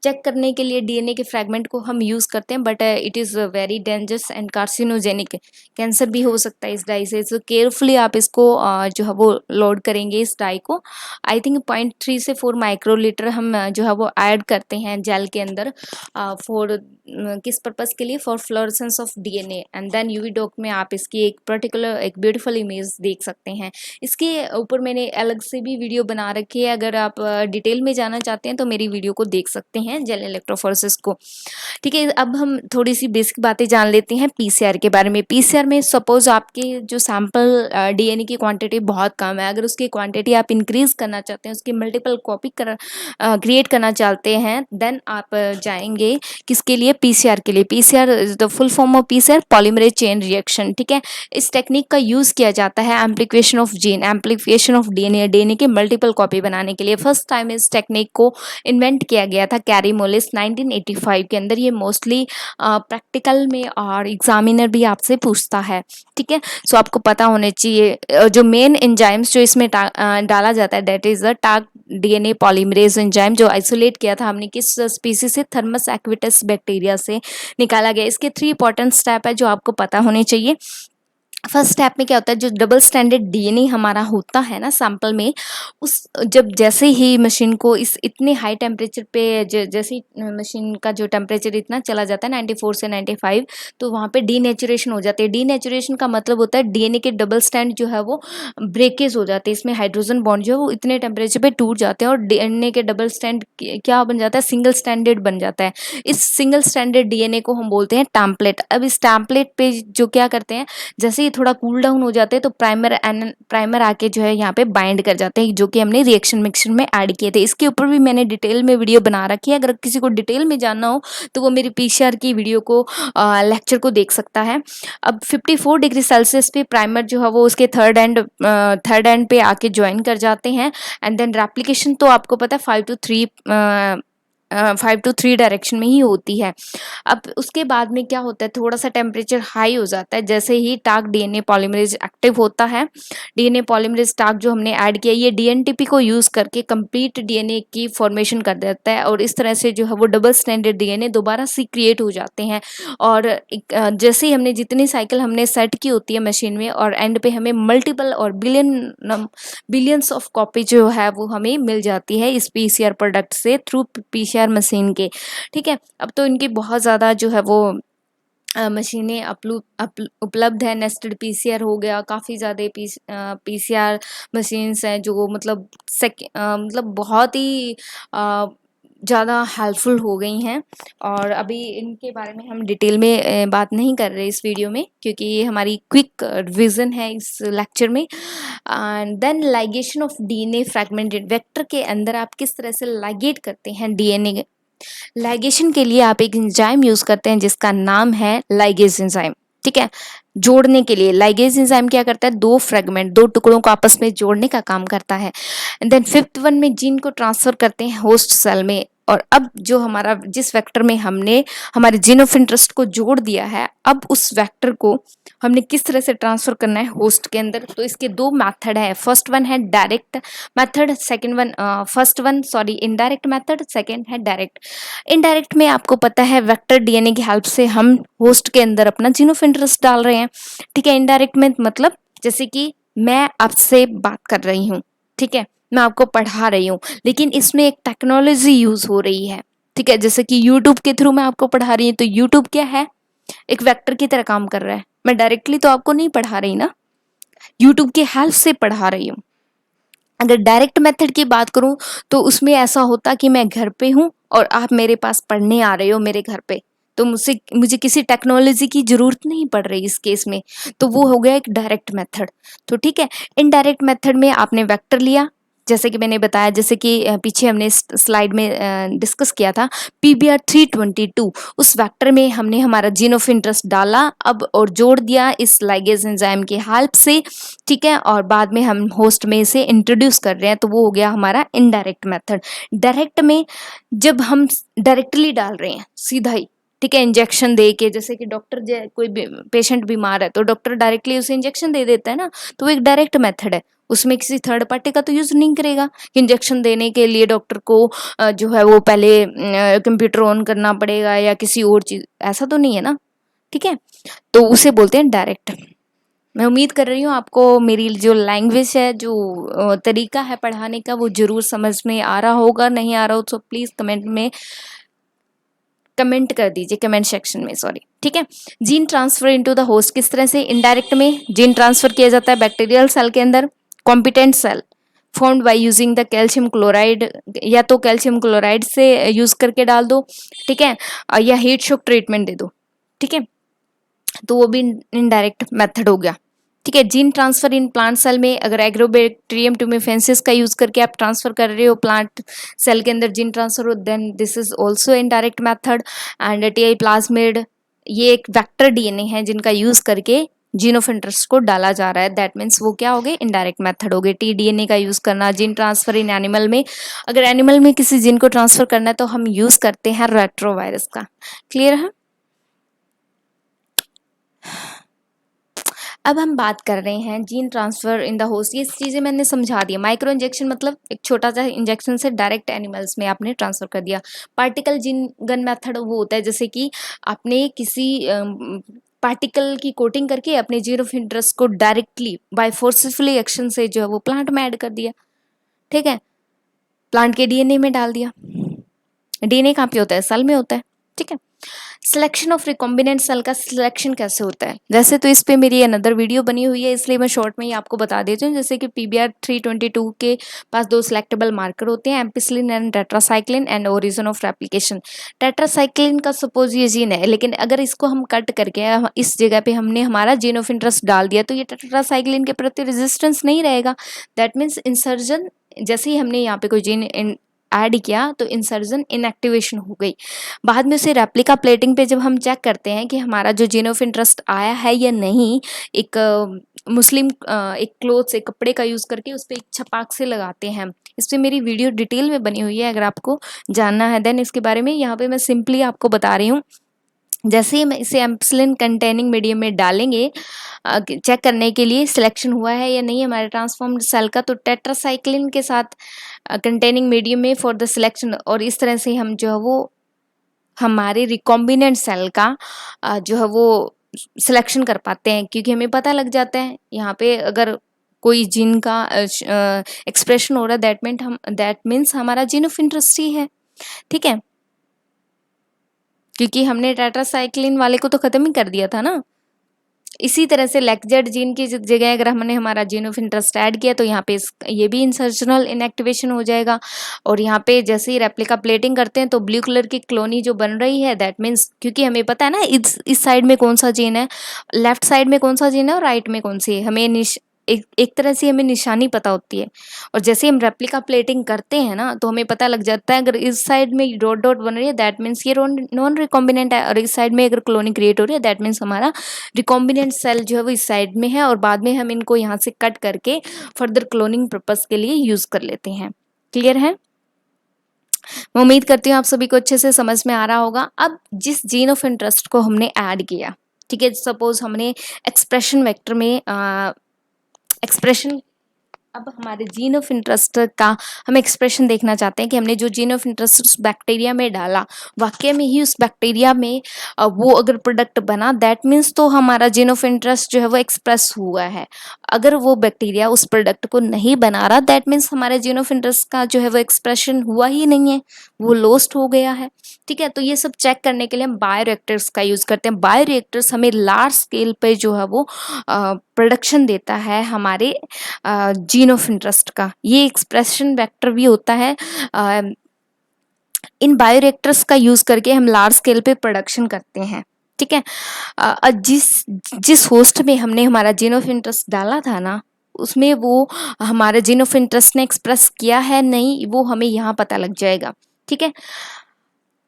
चेक करने के लिए डीएनए के फ्रैगमेंट को हम यूज़ करते हैं, but it is very dangerous and carcinogenic, cancer भी हो सकता है इस डाई से। सो केयरफुली आप इसको जो है वो लोड करेंगे इस डाई को। आई थिंक 0.3 से 4 माइक्रोलीटर हम जो है वो ऐड करते हैं जेल के अंदर, फॉर किस पर्पज़ के लिए, for fluorescence of DNA. And then UV dock में आप इसकी एक पर्टिकुलर एक ब्यूटीफुल इमेज देख सकते हैं। इसके ऊपर मैंने अलग से भी वीडियो बना रखी है, अगर आप डिटेल में जाना चाहते हैं तो मेरी वीडियो को देख सकते हैं जेल इलेक्ट्रोफोरेसिस को। ठीक है, अब हम थोड़ी सी बेसिक बातें जान लेते हैं पीसीआर के बारे में। पीसीआर में सपोज आपके जो सैंपल डीएनए की क्वांटिटी बहुत कम है, अगर उसकी क्वांटिटी आप इंक्रीज करना चाहते हैं, उसकी मल्टीपल कॉपी क्रिएट करना चाहते हैं, देन आप जाएंगे किसके लिए, पीसीआर के लिए। PCR is the full form of PCR, polymerase chain reaction. ठीक है, इस टेक्निक का यूज़ किया जाता है amplification of gene, amplification of DNA, DNA की मल्टीपल कॉपी बनाने के लिए। फर्स्ट टाइम इस टेक्निक को इन्वेंट किया गया था कैरी मोलिस 1985 के अंदर। ये मोस्टली प्रैक्टिकल में और एग्जामिनर भी आपसे पूछता है। ठीक है, सो आपको पता होने चाहिए जो मेन एंजाइम्स जो इसमें डाला जाता है, that is the Taq DNA polymerase enzyme, जो आइसोलेट किया था हमने किस स्पीसीज से, थर्मस एक्विटस बैक्टीरिया से निकाला गया। इसके 3 इंपॉर्टेंट स्टेप है जो आपको पता होने चाहिए। फर्स्ट स्टेप में क्या होता है, जो डबल स्टैंडर्ड डीएनए हमारा होता है ना सैंपल में, उस जब जैसे ही मशीन को इस इतने हाई टेम्परेचर पे जैसे ही मशीन का जो टेम्परेचर इतना चला जाता है 94 से 95, तो वहाँ पे डीनेचुरेशन हो जाती है। डीनेचुरेशन का मतलब होता है डीएनए के डबल स्टैंड जो है वो ब्रेकेज हो जाते हैं, इसमें हाइड्रोजन बॉन्ड जो है वो इतने टेम्परेचर पे टूट जाते हैं और डीएनए के डबल स्टैंड क्या बन जाता है, सिंगल स्टैंडर्ड बन जाता है। इस सिंगल स्टैंडर्ड डीएनए को हम बोलते हैं टैम्पलेट। अब इस टैम्पलेट पे जो क्या करते हैं, जैसे ही थोड़ा कूल डाउन हो जाते हैं तो प्राइमर आके जो है यहाँ पे बाइंड कर जाते हैं, जो कि हमने रिएक्शन मिक्सर में ऐड किए थे। इसके ऊपर भी मैंने डिटेल में वीडियो बना रखी है, अगर किसी को डिटेल में जानना हो तो वो मेरी पीसीआर की वीडियो को लेक्चर को देख सकता है। अब 54 डिग्री सेल्सियस पे प्राइमर जो है वो उसके थर्ड एंड पे आके ज्वाइन कर जाते हैं। एंड देन रेप्लिकेशन तो आपको पता है 5 to 3 डायरेक्शन में ही होती है। अब उसके बाद में क्या होता है, थोड़ा सा टेम्परेचर हाई हो जाता है जैसे ही टाग डीएनए पॉलीमरेज एक्टिव होता है। डीएनए पॉलीमरेज टाग जो हमने ऐड किया, ये डीएनटीपी को यूज़ करके कंप्लीट डीएनए की फॉर्मेशन कर देता है, और इस तरह से जो है वो डबल स्टैंडर्ड डीएनए दोबारा से क्रिएट हो जाते हैं। और जैसे ही हमने जितनी साइकिल हमने सेट की होती है मशीन में, और एंड पे हमें मल्टीपल और बिलियंस ऑफ कॉपी जो है वो हमें मिल जाती है इस पीसीआर प्रोडक्ट से, थ्रू पीसीआर मशीन के। ठीक है, अब तो इनकी बहुत ज़्यादा जो है वो मशीनें उपलब्ध है। नेस्टेड पीसीआर हो गया, काफ़ी ज़्यादा पीसीआर मशीन्स हैं जो मतलब मतलब बहुत ही ज़्यादा हेल्पफुल हो गई हैं। और अभी इनके बारे में हम डिटेल में बात नहीं कर रहे इस वीडियो में, क्योंकि ये हमारी क्विक रिवीजन है इस लेक्चर में। And then ligation of DNA fragmented vector के अंदर आप किस तरह से लाइगेट करते हैं डीएनए। लाइगेशन के लिए आप एक एंजाइम यूज करते हैं जिसका नाम है लाइगेज एंजाइम। ठीक है, जोड़ने के लिए लाइगेज एंजाइम क्या करता है, दो टुकड़ों को आपस में जोड़ने का काम करता है। एंड देन 5th वन में जीन को ट्रांसफर करते हैं होस्ट सेल में। और अब जो हमारा जिस वेक्टर में हमने हमारे जीन ऑफ इंटरेस्ट को जोड़ दिया है, अब उस वेक्टर को हमने किस तरह से ट्रांसफर करना है होस्ट के अंदर। तो इसके 2 मेथड है, फर्स्ट वन है direct method, second one indirect method, second है डायरेक्ट। इनडायरेक्ट में आपको पता है वेक्टर डीएनए की हेल्प से हम होस्ट के अंदर अपना जीन ऑफ इंटरेस्ट डाल रहे हैं। ठीक है, इनडायरेक्ट में मतलब जैसे कि मैं आपसे बात कर रही हूँ, ठीक है, मैं आपको पढ़ा रही हूँ, लेकिन इसमें एक टेक्नोलॉजी यूज हो रही है। ठीक है, जैसे कि यूट्यूब के थ्रू मैं आपको पढ़ा रही हूँ, तो यूट्यूब क्या है, एक वेक्टर की तरह काम कर रहा है। मैं डायरेक्टली तो आपको नहीं पढ़ा रही ना, यूट्यूब की हेल्प से पढ़ा रही हूँ। अगर डायरेक्ट मेथड की बात करूं तो उसमें ऐसा होता कि मैं घर पे हूं और आप मेरे पास पढ़ने आ रहे हो मेरे घर पे, तो मुझे किसी टेक्नोलॉजी की जरूरत नहीं पड़ रही इस केस में, तो वो हो गया एक डायरेक्ट मेथड। तो ठीक है, इनडायरेक्ट मेथड में आपने वेक्टर लिया, 5th वन में जीन को ट्रांसफर करते हैं होस्ट सेल में। और अब जो हमारा जिस वेक्टर में हमने हमारे जीन ऑफ इंटरेस्ट को जोड़ दिया है, अब उस वेक्टर को हमने किस तरह से ट्रांसफर करना है होस्ट के अंदर। तो इसके 2 मेथड है, फर्स्ट वन है डायरेक्ट मेथड, सेकंड है डायरेक्ट। इनडायरेक्ट में आपको पता है वेक्टर डीएनए की हेल्प से हम होस्ट के अंदर अपना जीन ऑफ इंटरेस्ट डाल रहे हैं। ठीक है, मैं आपको पढ़ा रही हूँ, लेकिन इसमें एक टेक्नोलॉजी यूज हो रही है। ठीक है, जैसे कि मैंने बताया, जैसे कि पीछे हमने स्लाइड में डिस्कस किया था, पीबीआर 322 उस वेक्टर में हमने हमारा जीन ऑफ इंटरेस्ट डाला अब और जोड़ दिया इस लाइगेज एंजाइम की हेल्प से, ठीक है, और बाद में हम होस्ट में इसे इंट्रोड्यूस कर रहे हैं, तो वो हो गया हमारा इनडायरेक्ट मेथड। डायरेक्ट में जब हम डायरेक्टली डाल रहे हैं सीधा ही, ठीक है, इंजेक्शन दे के, जैसे कि डॉक्टर कोई पेशेंट बीमार है तो डॉक्टर डायरेक्टली उसे इंजेक्शन दे देता है ना, तो वो एक डायरेक्ट मेथड है, उसमें किसी थर्ड पार्टी का तो यूज नहीं करेगा। इंजेक्शन देने के लिए डॉक्टर को जो है वो पहले कंप्यूटर ऑन करना पड़ेगा या किसी और चीज, ऐसा तो नहीं है ना, ठीक है, तो उसे बोलते हैं डायरेक्ट। मैं उम्मीद कर रही हूँ आपको मेरी जो लैंग्वेज है, जो तरीका है पढ़ाने का, वो जरूर समझ में आ रहा होगा। नहीं आ रहा हो तो प्लीज कमेंट में कमेंट कर दीजिए, कमेंट सेक्शन में, सॉरी, ठीक है। Gene transfer into the host किस तरह से? इनडायरेक्ट में जीन ट्रांसफर किया जाता है बैक्टीरियल सेल के अंदर, competent cell formed by using the calcium chloride, या तो कैल्शियम क्लोराइड से यूज करके डाल दो, ठीक है, या हीट शॉक ट्रीटमेंट दे दो, ठीक है, तो वो भी इनडायरेक्ट मेथड हो गया, ठीक है। Gene transfer in plant cell में अगर एग्रोबैक्टीरियम ट्यूमेफेंसिस का यूज करके आप ट्रांसफर कर रहे हो प्लांट सेल के अंदर जीन ट्रांसफर हो, then this is also indirect method. And Ti plasmid, ये एक वेक्टर डीएनए है जिनका यूज करके जीन ऑफ इंटरेस्ट को डाला जा रहा है, दैट मीन्स वो क्या हो गए? इनडायरेक्ट मेथड हो गए। टी डीएनए का यूज करना, जीन ट्रांसफर इन एनिमल में, अगर एनिमल में किसी जीन को ट्रांसफर करना है तो हम यूज करते हैं रेट्रोवायरस का। क्लियर है? अब हम बात कर रहे हैं gene transfer in the host. ये चीज़ें मैंने समझा दिया। माइक्रो इंजेक्शन मतलब एक छोटा सा इंजेक्शन से डायरेक्ट एनिमल्स में आपने ट्रांसफर कर दिया। पार्टिकल जीन गन मेथड वो होता है जैसे कि आपने किसी पार्टिकल की कोटिंग करके अपने जीन ऑफ इंटरेस्ट को डायरेक्टली बाय फोर्सफुली एक्शन से जो है वो प्लांट में ऐड कर दिया, ठीक है, प्लांट के डीएनए में डाल दिया। डीएनए कहाँ पे होता है? सेल में होता है, ठीक है। सिलेक्शन ऑफ रिकॉम्बिनेंट सेल का सिलेक्शन कैसे होता है? वैसे तो इस पे मेरी अनदर वीडियो बनी हुई है, इसलिए मैं शॉर्ट में ही आपको बता देती हूँ। जैसे कि पीबीआर 322 के पास दो सिलेक्टेबल मार्कर होते हैं, ampicillin and tetracycline, and origin of replication. Tetracycline का सपोज ये जीन है, लेकिन अगर इसको हम कट करके इस जगह पे हमने हमारा जीन ऑफ इंटरेस्ट डाल दिया तो ये टेट्रासाइक्लिन के प्रति रेजिस्टेंस नहीं रहेगा। दैट मीन्स इंसर्जन, जैसे ही हमने यहाँ पे कोई जीन ऐड किया तो इंसर्जन इनएक्टिवेशन हो गई। बाद में उसे रेप्लिका प्लेटिंग पे जब हम चेक करते हैं कि हमारा जो जीन ऑफ इंटरेस्ट आया है या नहीं, एक मुस्लिम एक क्लोथ्स, एक कपड़े का यूज़ करके उस पर एक छपाक से लगाते हैं। इस पर मेरी वीडियो डिटेल में बनी हुई है, अगर आपको जानना है देन इसके बारे में। यहाँ पे मैं सिंपली आपको बता रही हूँ। जैसे ही हम इसे एम्पिसिलिन कंटेनिंग मीडियम में डालेंगे चेक करने के लिए सिलेक्शन हुआ है या नहीं हमारे ट्रांसफॉर्म्ड सेल का, तो टेट्रासाइक्लिन के साथ कंटेनिंग मीडियम में फॉर द सिलेक्शन, और इस तरह से हम जो है वो हमारे रिकॉम्बिनेंट सेल का जो है वो सिलेक्शन कर पाते हैं, क्योंकि हमें पता लग जाता है यहाँ पे अगर कोई जीन का एक्सप्रेशन हो रहा है, दैट मीन्स हमारा जीन ऑफ इंटरेस्ट ही है, ठीक है, क्योंकि हमने टेट्रासाइक्लिन वाले को तो खत्म ही कर दिया था ना। इसी तरह से लेक्जेड जीन की जगह अगर हमने हमारा जीन ऑफ इंटरेस्ट ऐड किया तो यहाँ पे ये भी इंसर्जनल इनएक्टिवेशन हो जाएगा। और यहाँ पे जैसे ही रेप्लिका प्लेटिंग करते हैं तो ब्लू कलर की कॉलोनी जो बन रही है, दैट मीन्स क्योंकि हमें पता है ना इस साइड में कौन सा जीन है, लेफ्ट साइड में कौन सा जीन है और राइट में कौन सी है, हमें एक तरह से हमें निशानी पता होती है। और जैसे हम रेप्लिका प्लेटिंग करते हैं ना तो हमें पता लग जाता है अगर इस साइड में डॉट डॉट बन रही है दैट मीन्स ये नॉन रिकॉम्बिनेंट है, और इस साइड में अगर कॉलोनी क्रिएट हो रही है दैट मीन्स हमारा रिकॉम्बिनेंट सेल जो है वो इस साइड में है, और बाद में हम इनको यहाँ से कट करके फर्दर क्लोनिंग पर्पस के लिए यूज कर लेते हैं। क्लियर है? मैं उम्मीद करती हूँ आप सभी को अच्छे से समझ में आ रहा होगा। अब जिस जीन ऑफ इंटरेस्ट को हमने ऐड किया, ठीक है, सपोज हमने एक्सप्रेशन वेक्टर में एक्सप्रेशन, अब हमारे जीन ऑफ इंटरेस्ट का हम एक्सप्रेशन देखना चाहते हैं कि हमने जो जीन ऑफ इंटरेस्ट उस बैक्टीरिया में डाला वाकई में ही उस बैक्टीरिया में वो अगर प्रोडक्ट बना, दैट मीन्स तो हमारा जीन ऑफ इंटरेस्ट जो है वो एक्सप्रेस हुआ है। अगर वो बैक्टीरिया उस प्रोडक्ट को नहीं बना रहा दैट मीन्स हमारे जीन ऑफ इंटरेस्ट का जो है वो एक्सप्रेशन हुआ ही नहीं है, वो लॉस्ट हो गया है, ठीक है। तो ये सब चेक करने के लिए हम बायोरिएक्टर्स का यूज करते हैं। बायोरिएक्टर्स हमें लार्ज स्केल पे जो है वो प्रोडक्शन देता है हमारे जीन ऑफ इंटरेस्ट का। ये एक्सप्रेशन वेक्टर भी होता है। इन बायोरिएक्टर्स का यूज करके हम लार्ज स्केल पे प्रोडक्शन करते हैं, ठीक है। जिस जिस होस्ट में हमने हमारा जीन ऑफ इंटरेस्ट डाला था ना, उसमें वो हमारे जीन ऑफ इंटरेस्ट ने एक्सप्रेस किया है नहीं, वो हमें यहाँ पता लग जाएगा। ठीक है,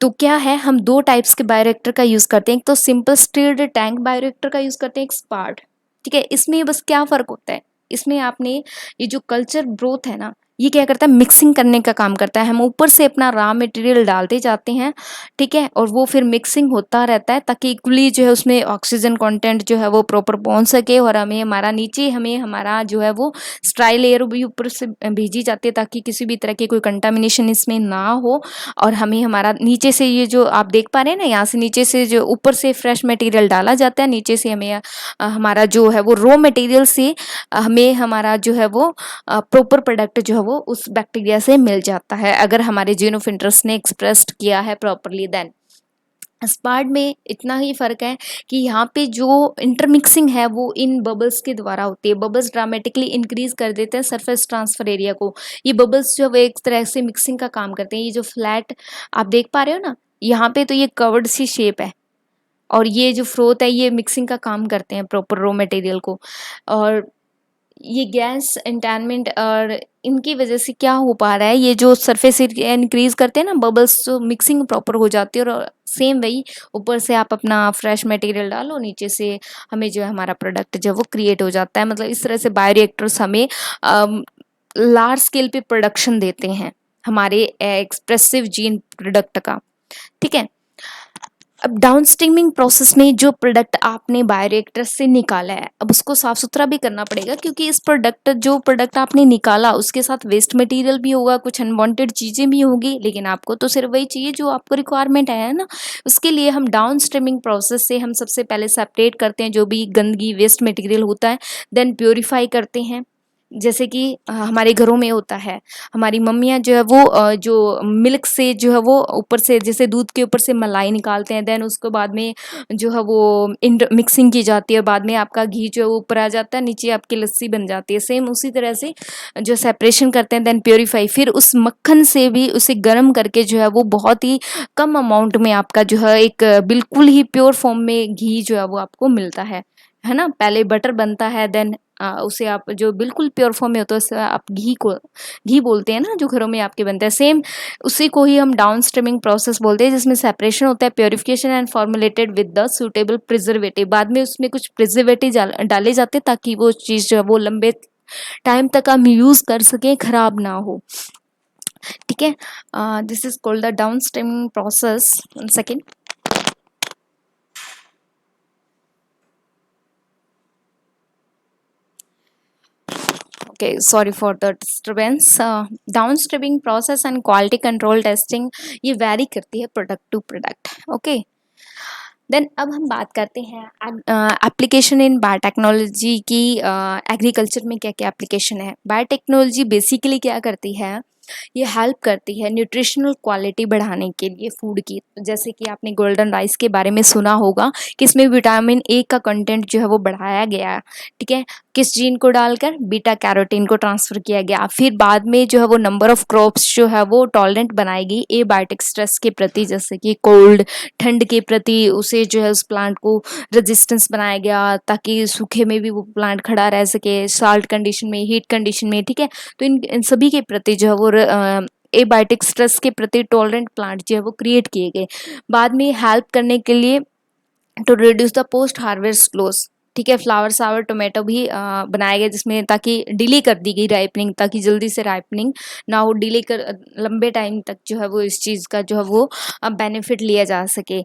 तो क्या है, हम दो टाइप्स के बायोरिएक्टर का यूज़ करते हैं, एक तो सिंपल स्टिर्ड टैंक बायोरिएक्टर का यूज़ करते हैं, एक स्पार्ड। ठीक है, इसमें बस क्या फ़र्क होता है, इसमें आपने ये जो कल्चर ग्रोथ है ना, ये क्या करता है, मिक्सिंग करने का काम करता है। हम ऊपर से अपना रॉ मटेरियल डालते जाते हैं, ठीक है, और वो फिर मिक्सिंग होता रहता है ताकि इक्वली जो है उसमें ऑक्सीजन कंटेंट जो है वो प्रॉपर पहुंच सके, और हमें हमारा नीचे हमें हमारा जो है वो स्ट्राई लेयर भी ऊपर से भेजी जाती है ताकि किसी भी तरह की कोई कंटामिनेशन इसमें ना हो। और हमें हमारा नीचे से ये जो आप देख पा रहे हैं ना, यहाँ से नीचे से जो ऊपर से फ्रेश मटेरियल डाला जाता है, नीचे से हमें हमारा जो है वो रॉ मटेरियल से हमें हमारा जो है वो प्रॉपर प्रोडक्ट जो है वो उस बैक्टीरिया से मिल जाता है, अगर हमारे जीन ऑफ इंटरेस्ट ने एक्सप्रेस्ड किया है प्रॉपरली। देन स्पार्ड में इतना ही फर्क है कि यहाँ पे जो इंटरमिक्सिंग है वो इन बबल्स के द्वारा होती है। बबल्स ड्रामेटिकली इंक्रीज कर देते हैं सरफेस ट्रांसफर एरिया को। ये बबल्स जो है वो एक तरह से मिक्सिंग का काम करते हैं। ये जो फ्लैट आप देख पा रहे हो ना, यहाँ पे तो ये कवर्ड सी शेप है, और ये जो फ्रोथ है ये मिक्सिंग का काम करते हैं प्रॉपर रॉ मटेरियल को। और ये गैस एंटानमेंट और इनकी वजह से क्या हो पा रहा है, ये जो सरफेस एरिया इंक्रीज करते हैं ना बबल्स, जो मिक्सिंग प्रॉपर हो जाती है, और सेम वही ऊपर से आप अपना फ्रेश मटेरियल डालो, नीचे से हमें जो है हमारा प्रोडक्ट जो है वो क्रिएट हो जाता है। मतलब इस तरह से बायोरिएक्टर्स हमें लार्ज स्केल पे प्रोडक्शन देते हैं हमारे एक्सप्रेसिव जीन प्रोडक्ट का। ठीक है, अब डाउन स्ट्रीमिंग प्रोसेस में जो प्रोडक्ट आपने बायोरिएक्टर से निकाला है, अब उसको साफ सुथरा भी करना पड़ेगा, क्योंकि इस जो प्रोडक्ट आपने निकाला उसके साथ वेस्ट मटेरियल भी होगा, कुछ अनवांटेड चीज़ें भी होंगी, लेकिन आपको तो सिर्फ वही चाहिए जो आपको रिक्वायरमेंट है ना। उसके लिए हम डाउन स्ट्रीमिंग प्रोसेस से हम सबसे पहले सेपरेट करते हैं जो भी गंदगी वेस्ट मटेरियल होता है, देन प्योरीफाई करते हैं। जैसे कि हमारे घरों में होता है, हमारी मम्मियाँ जो है वो जो मिल्क से जो है वो ऊपर से जैसे दूध के ऊपर से मलाई निकालते हैं, देन उसको बाद में जो है वो इंड मिक्सिंग की जाती है, बाद में आपका घी जो है वो ऊपर आ जाता है, नीचे आपकी लस्सी बन जाती है। सेम उसी तरह से जो सेपरेशन करते हैं, देन प्योरीफाई, फिर उस मक्खन से भी उसे गर्म करके जो है वो बहुत ही कम अमाउंट में आपका जो है एक बिल्कुल ही प्योर फॉर्म में घी जो है वो आपको मिलता है ना। पहले बटर बनता है, देन उसे आप जो बिल्कुल प्योर फॉर्म में होता है उसे आप घी बोलते हैं ना, जो घरों में आपके बनता है। सेम उसी को ही हम डाउन स्ट्रीमिंग प्रोसेस बोलते हैं, जिसमें सेपरेशन होता है, purification and formulated with the suitable preservative. बाद में उसमें कुछ प्रिजर्वेटिव डाले जाते हैं ताकि वो चीज़ जो है वो लंबे टाइम तक हम यूज़ कर सकें, खराब ना हो। ठीक है, this is called the down streaming process. One second. Okay, sorry for the disturbance. Downstreaming process and quality control testing ये वैरी करती है product to product. Okay, then अब हम बात करते हैं एप्लीकेशन इन बायोटेक्नोलॉजी की। एग्रीकल्चर में क्या क्या एप्लीकेशन है। बायोटेक्नोलॉजी बेसिकली क्या करती है, ये हेल्प करती है न्यूट्रिशनल क्वालिटी बढ़ाने के लिए फूड की। जैसे कि आपने गोल्डन राइस के बारे में सुना होगा कि इसमें विटामिन ए का कंटेंट जो है वो बढ़ाया गया है। ठीक है, किस जीन को डालकर, बीटा कैरोटीन को ट्रांसफर किया गया। फिर बाद में जो है वो नंबर ऑफ क्रॉप्स जो है वो टॉलरेंट बनाएगी एबायोटिक स्ट्रेस के प्रति, जैसे कि कोल्ड, ठंड के प्रति उसे जो है उस प्लांट को रेजिस्टेंस बनाया गया ताकि सूखे में भी वो प्लांट खड़ा रह सके, साल्ट कंडीशन में, हीट कंडीशन में। ठीक है, तो इन सभी के प्रति जो है वो एबायोटिक स्ट्रेस के प्रति टॉलरेंट प्लांट जो है वो क्रिएट किए गए। बाद में हेल्प करने के लिए to reduce the post harvest loss. ठीक है, फ्लावर सावर टोमेटो भी बनाए गए, जिसमें ताकि डिले कर दी गई राइपनिंग, ताकि जल्दी से राइपनिंग ना हो, डिले कर लंबे टाइम तक जो है वो इस चीज़ का जो है वो बेनिफिट लिया जा सके।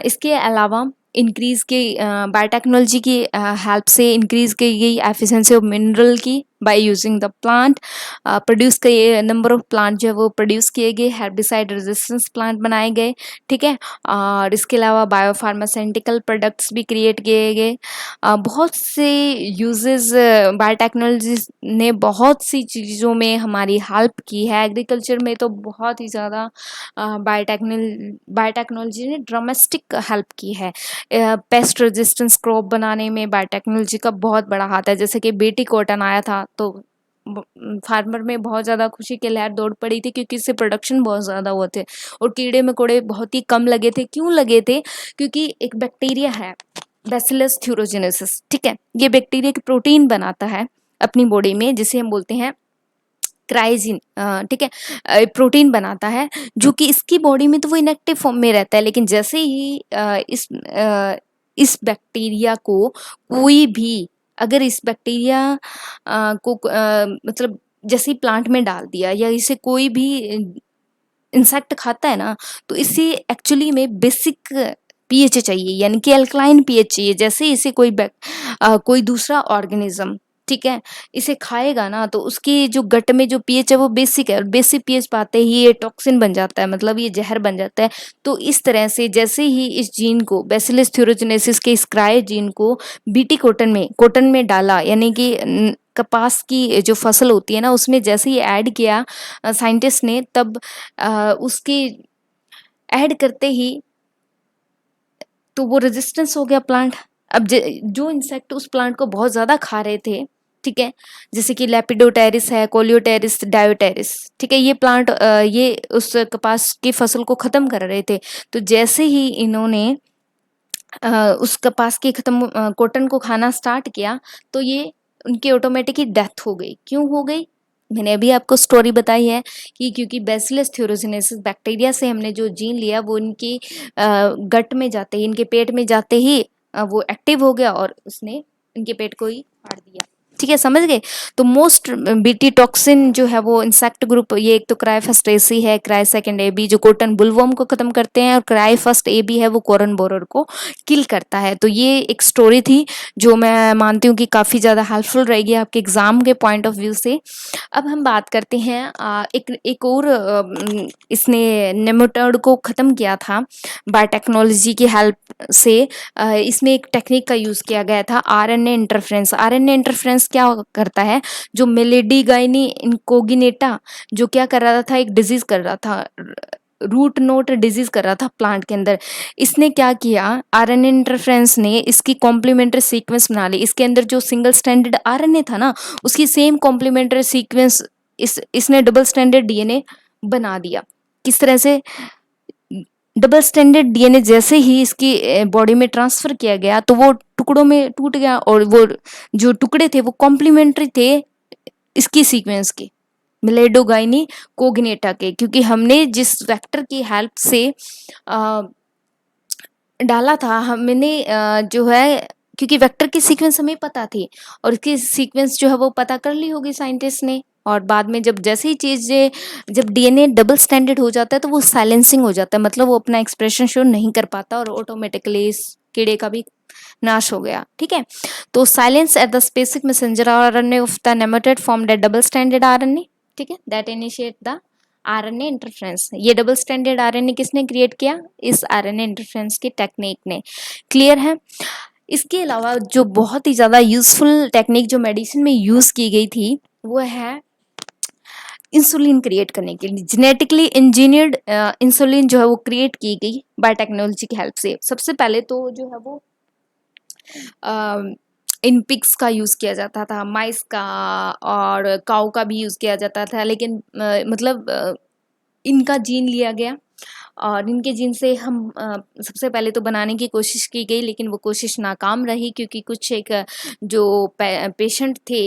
इसके अलावा इंक्रीज़ के बायोटेक्नोलॉजी की हेल्प से इंक्रीज़ की गई एफिशिएंसी ऑफ मिनरल की bye using the plant. Produce किए नंबर ऑफ प्लांट जो है वो प्रोड्यूस किए गए, हेर्बिसाइड रेजिस्टेंस प्लांट बनाए गए। ठीक है, और इसके अलावा बायोफार्मास्यूटिकल प्रोडक्ट्स भी क्रिएट किए गए। बहुत से यूजेस बायोटेक्नोलॉजी ने बहुत सी चीज़ों में हमारी हेल्प की है। एग्रीकल्चर में तो बहुत ही ज़्यादा बायोटेक्नोलॉजी ने ड्रामेस्टिक हेल्प की है। पेस्ट रेजिस्टेंस क्रॉप बनाने में बायोटेक्नोलॉजी का बहुत बड़ा हाथ है। जैसे कि बेटी कॉटन आया था तो फार्मर में बहुत ज़्यादा खुशी की लहर दौड़ पड़ी थी, क्योंकि इससे प्रोडक्शन बहुत ज़्यादा हुए थे और कीड़े मकोड़े बहुत ही कम लगे थे। क्यों लगे थे? क्योंकि एक बैक्टीरिया है बैसिलस थ्यूरोजेनेसिस। ठीक है, ये बैक्टीरिया की प्रोटीन बनाता है अपनी बॉडी में, जिसे हम बोलते हैं क्राइजिन, ठीक है, प्रोटीन बनाता है, जो कि इसकी बॉडी में तो वो इनएक्टिव फॉर्म में रहता है, लेकिन जैसे ही इस बैक्टीरिया को कोई भी, अगर इस बैक्टीरिया को मतलब जैसे ही प्लांट में डाल दिया, या इसे कोई भी इंसेक्ट खाता है ना, तो इसे एक्चुअली में बेसिक पीएच चाहिए, यानी कि अल्कलाइन पीएच चाहिए। जैसे इसे कोई दूसरा ऑर्गेनिज्म, ठीक है, इसे खाएगा ना, तो उसकी जो गट में जो पीएच है वो बेसिक है, और बेसिक पीएच पाते ही ये टॉक्सिन बन जाता है, मतलब ये जहर बन जाता है। तो इस तरह से जैसे ही इस जीन को, बैसिलस थ्यूरोजेनेसिस के इस क्राई जीन को बीटी कॉटन में डाला, यानी कि कपास की जो फसल होती है ना, उसमें जैसे ही ऐड किया साइंटिस्ट ने, तब उसके ऐड करते ही तो वो रेजिस्टेंस हो गया प्लांट। अब जो इंसेक्ट उस प्लांट को बहुत ज़्यादा खा रहे थे, ठीक है, जैसे कि लेपिडोटेरिस है, कोलियोटेरिस, डायोटेरिस, ठीक है, ये प्लांट ये उस कपास की फसल को ख़त्म कर रहे थे। तो जैसे ही इन्होंने उस कपास की कॉटन को खाना स्टार्ट किया, तो ये उनकी ऑटोमेटिक ही डेथ हो गई। क्यों हो गई? मैंने अभी आपको स्टोरी बताई है कि क्योंकि बैसिलस थ्यूरोजेनेसिस बैक्टीरिया से हमने जो जीन लिया, वो इनकी गट में जाते ही, इनके पेट में जाते ही वो एक्टिव हो गया, और उसने इनके पेट को ही फाड़ दिया। ठीक है, समझ गए? तो मोस्ट बीटी टॉक्सिन जो है वो इंसेक्ट ग्रुप, ये एक तो क्राई फर्स्ट एसी है, क्राई सेकंड ए बी जो कॉटन बुलवर्म को खत्म करते हैं, और क्राई फर्स्ट ए बी है वो कॉटन बोरर को किल करता है। तो ये एक स्टोरी थी जो मैं मानती हूँ कि काफ़ी ज़्यादा हेल्पफुल रहेगी आपके एग्जाम के पॉइंट ऑफ व्यू से। अब हम बात करते हैं एक और इसने नेमाटोड को ख़त्म किया था बायोटेक्नोलॉजी की हेल्प से। इसमें एक टेक्निक का यूज़ किया गया था, आरएनए इंटरफ्रेंस। आरएनए इंटरफ्रेंस क्या करता है, जो मेलेडिगाइनी इनकोगिनेटा जो क्या कर रहा था, एक डिजीज़ कर रहा था, रूट नोट डिजीज कर रहा था प्लांट के अंदर। इसने क्या किया, आरएनए इंटरफ्रेंस ने इसकी कॉम्प्लीमेंट्री सीक्वेंस बना ली। इसके अंदर जो सिंगल स्टैंडर्ड आरएनए था ना, उसकी सेम कॉम्प्लीमेंट्री सीक्वेंस इसने डबल स्टैंडर्ड डीएनए बना दिया। किस तरह से? डबल स्टैंडर्ड डीएनए जैसे ही इसकी बॉडी में ट्रांसफर किया गया, तो वो टुकड़ों में टूट गया, और वो जो टुकड़े थे वो कॉम्प्लीमेंट्री थे इसकी सीक्वेंस के, मिलेडोगाइनी कोग्नेटा के, क्योंकि हमने जिस वेक्टर की हेल्प से डाला था, हमने जो है, क्योंकि वेक्टर की सीक्वेंस हमें पता थी, और इसकी सीक्वेंस जो है वो पता कर ली होगी साइंटिस्ट ने, और बाद में जैसे ही चीज़, जब डीएनए डबल स्टैंडर्ड हो जाता है तो वो साइलेंसिंग हो जाता है, मतलब वो अपना एक्सप्रेशन शो नहीं कर पाता, और ऑटोमेटिकली इस कीड़े का भी नाश हो गया। ठीक है, तो silence at the specific messenger RNA of the nematode formed A double standard RNA, ठीक है, that initiate the RNA interference. ये डबल स्टैंडर्ड आरएनए किसने क्रिएट किया? इस आरएनए इंटरफ्रेंस की टेक्निक ने। क्लियर है? इसके अलावा जो बहुत ही ज़्यादा यूजफुल टेक्निक जो मेडिसिन में यूज़ की गई थी, वो है इंसुलिन क्रिएट करने के लिए। जेनेटिकली इंजीनियर्ड इंसुलिन जो है वो क्रिएट की गई बायोटेक्नोलॉजी की हेल्प से। सबसे पहले तो जो है वो इन पिग्स का यूज़ किया जाता था, माइस का और काऊ का भी यूज़ किया जाता था, लेकिन मतलब इनका जीन लिया गया, और इनके जीन से हम सबसे पहले तो बनाने की कोशिश की गई, लेकिन वो कोशिश नाकाम रही, क्योंकि कुछ एक जो पेशेंट थे,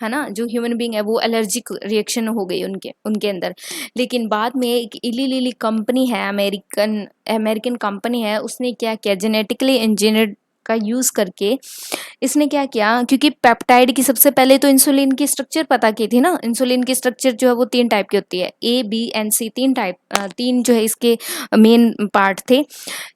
है ना, जो ह्यूमन बींग है, वो एलर्जिक रिएक्शन हो गई उनके अंदर। लेकिन बाद में एक इली लिली कंपनी है, अमेरिकन कंपनी है, उसने क्या किया, जेनेटिकली इंजीनियर्ड का यूज़ करके इसने क्या किया, क्योंकि पेप्टाइड की सबसे पहले तो इंसुलिन की स्ट्रक्चर पता की थी ना। इंसुलिन की स्ट्रक्चर जो है वो 3 टाइप की होती है, ए बी एंड सी, 3 जो है इसके मेन पार्ट थे।